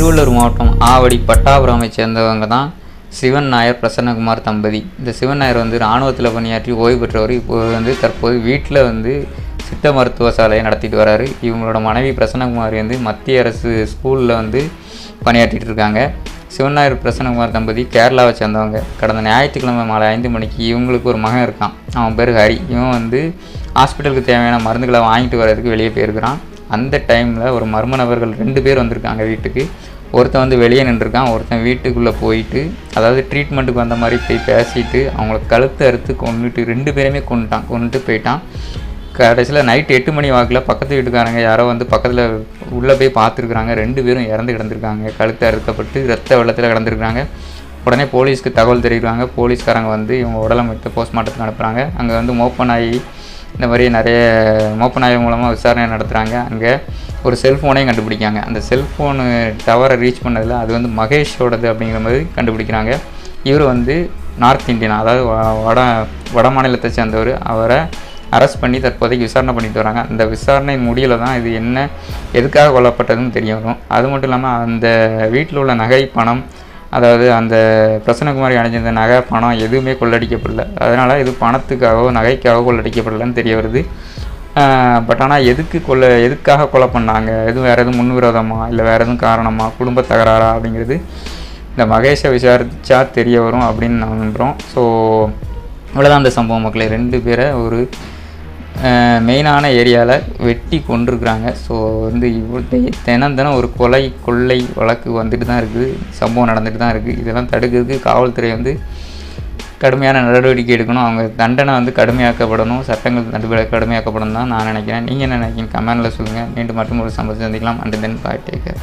திருவள்ளூர் மாவட்டம் ஆவடி பட்டாபுரமை சேர்ந்தவங்க தான் சிவன் நாயர் பிரசன்னகுமார் தம்பதி. இந்த சிவன் நாயர் வந்து இராணுவத்தில் பணியாற்றி ஓய்வு பெற்றவர். இப்போ வந்து தற்போது வீட்டில் வந்து சித்த மருத்துவ சாலையை நடத்திட்டு வராரு. இவங்களோட மனைவி பிரசன்னகுமாரி வந்து மத்திய அரசு ஸ்கூலில் வந்து பணியாற்றிட்டு இருக்காங்க. சிவன் நாயர் பிரசன்னகுமார் தம்பதி கேரளாவை சேர்ந்தவங்க. கடந்த ஞாயிற்றுக்கிழமை மாலை 5 மணிக்கு இவங்களுக்கு ஒரு மகன் இருக்கான். அவன் பேர் ஹரி. இவன் வந்து ஹாஸ்பிட்டலுக்கு தேவையான மருந்துகளை வாங்கிட்டு வர்றதுக்கு வெளியே போயிருக்கிறான். அந்த டைமில் ஒரு மர்ம நபர்கள் 2 பேர் வந்திருக்காங்க வீட்டுக்கு. ஒருத்தன் வந்து வெளியே நின்றுருக்கான், ஒருத்தன் வீட்டுக்குள்ளே போயிட்டு, அதாவது ட்ரீட்மெண்ட்டுக்கு வந்த மாதிரி போய் பேசிட்டு அவங்கள கழுத்தை அறுத்து கொண்டுட்டு 2 பேருமே கொண்டுட்டு போயிட்டான். கடைசியில் நைட்டு 8 மணி வாக்கில் பக்கத்து வீட்டுக்காரங்க யாரோ வந்து பக்கத்தில் உள்ளே போய் பார்த்துருக்குறாங்க. 2 பேரும் இறந்து கிடந்திருக்காங்க. கழுத்தை அறுக்கப்பட்டு ரத்த வெள்ளத்தில் கிடந்திருக்காங்க. உடனே போலீஸ்க்கு தகவல் தெரிவிக்கிறாங்க. போலீஸ்காரங்க வந்து இவங்க உடலை மீட்டு போஸ்ட்மார்ட்டத்துக்கு அனுப்புகிறாங்க. அங்கே வந்து மோப்பநாயி இந்த மாதிரி நிறைய மோப்பநாயி மூலமாக விசாரணை நடத்துகிறாங்க. அங்கே ஒரு செல்ஃபோனையும் கண்டுபிடிக்காங்க. அந்த செல்ஃபோனு டவரை ரீச் பண்ணதில் அது வந்து மகேஷோடது அப்படிங்கிற மாதிரி கண்டுபிடிக்கிறாங்க. இவர் வந்து நார்த் இந்தியன், அதாவது வட மாநிலத்தை சேர்ந்தவர். அவரை அரெஸ்ட் பண்ணி தற்போதைக்கு விசாரணை பண்ணிட்டு வராங்க. அந்த விசாரணை முடியல தான் இது என்ன எதுக்காக கொல்லப்பட்டதுன்னு தெரிய வரும். அது மட்டும் இல்லாமல் அந்த வீட்டில் உள்ள நகை பணம், அதாவது அந்த பிரசன்னகுமாரி அணிஞ்சிருந்த நகை பணம் எதுவுமே கொள்ளடிக்கப்படல. அதனால் இது பணத்துக்காகவோ நகைக்காகவோ கொள்ளடிக்கப்படலன்னு தெரிய வருது. பட் ஆனால் எதுக்காக கொலை பண்ணாங்க, எதுவும் வேறு எதுவும் முன்விரோதமா இல்லை வேறு எதுவும் காரணமா, குடும்ப தகராறா அப்படிங்கிறது இந்த மகேஷை விசாரித்தா தெரிய வரும் அப்படின்னு நான் நம்புகிறோம். ஸோ இவ்வளோதான் அந்த சம்பவம் மக்களே. 2 பேரை ஒரு மெயினான ஏரியாவில் வெட்டி கொண்டிருக்கிறாங்க. ஸோ வந்து தினம் ஒரு கொள்ளை வழக்கு வந்துட்டு தான் இருக்குது, சம்பவம் நடந்துட்டு தான் இருக்குது. இதெல்லாம் தடுக்கிறதுக்கு காவல்துறை வந்து கடுமையான நடவடிக்கை எடுக்கணும். அவங்க தண்டனை வந்து கடுமையாக்கப்படணும், சட்டங்கள் கடுமையாக்கப்படணும் தான் நான் நினைக்கிறேன். நீங்கள் என்ன நினைக்கிறீங்க? கமெண்டில் சொல்லுங்கள். மீண்டும் மற்றும் ஒரு சம்பவத்தை சந்திக்கலாம். And then bye, take care.